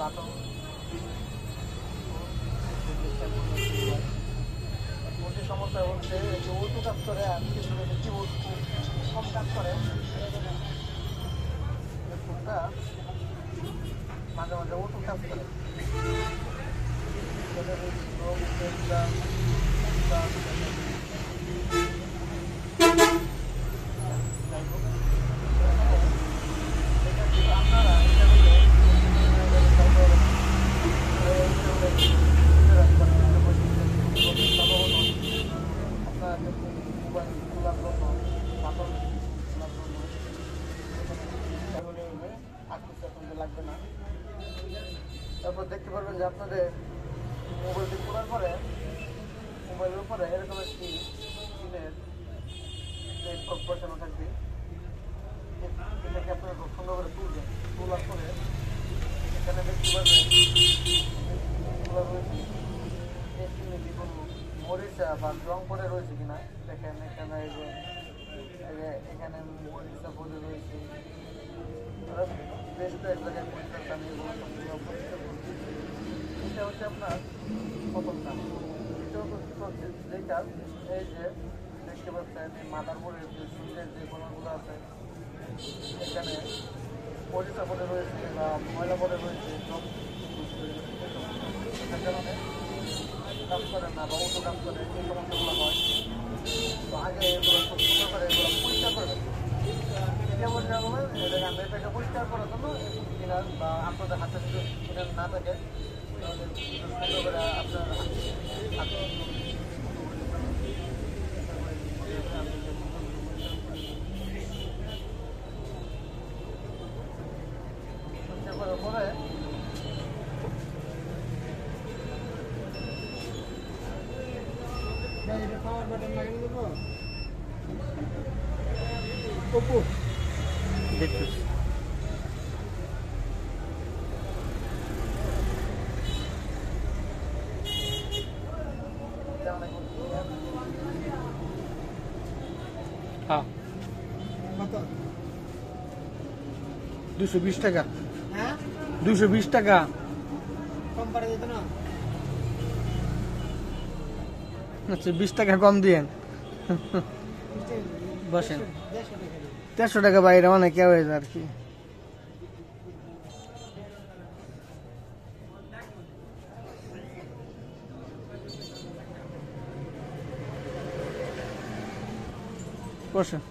Button সমস্যা হচ্ছে যে ওটু কাজ করে আর কিবোর্ড খুব কম কাজ করে মাঝে মাঝে ওটু কাজ করে লাগবে না। তারপর দেখতে পারবেন যে আপনাদের মোবাইলটি খোলার পরে মোবাইলের উপরে এরকম একটি স্ক্রিনের নেটওয়ার্ক বসানো থাকবে। এটাকে আপনারা খুব সুন্দর করে তুলবেন, তোলার পরে এখানে দেখতে পারবেন খোলা রয়েছে এই স্ক্রিনে কি কোনো মরিচা বা রং পরে রয়েছে কিনা দেখেন। এখানে এখানে মরিচা পরে রয়েছে, বেশ কয়েক জায়গায় পরিষ্কার পানি এবং পরিষ্কার করছি। এটা হচ্ছে আপনার প্রথম কাজ। দ্বিতীয় হচ্ছে যে কাজ, এই যে দেখতে পাচ্ছেন এই মাদারবোর্ডের যে সুইচের যে কোণগুলো আছে এখানে পরিষ্কা পরে রয়েছে বা ময়লা পরে রয়েছে, এটার কারণে কাজ করে না বা অটো কাজ করে এই সমস্যাগুলো হয়। তো আগে এগুলো খুব সুন্দর করে এগুলো পরিষ্কার করবেন। এটাকে পরিষ্কার করার জন্য কিনার বা আপনাদের হাতে যদি কিনার না থাকে তাহলে সুন্দর করে আপনার পরে পাওয়ার বাটন লাগিয়ে দেবো ওপো দেখুন। হ্যাঁ 220 টাকা। হ্যাঁ 220 টাকা কম পারে যেত না। আচ্ছা 20 টাকা কম দিয়েন। বসেন 150 টাকা বাইরে অনেক কেউ হয়ে যায় আর কি। বসেন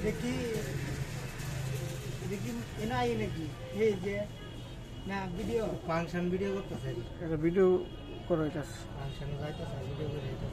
দেখি এনাই নাকি এই যে না ভিডিও ফাংশন ভিডিও করতেছে, এটা ভিডিও করে এটা ফাংশন যাইতেছে ভিডিও করে এটা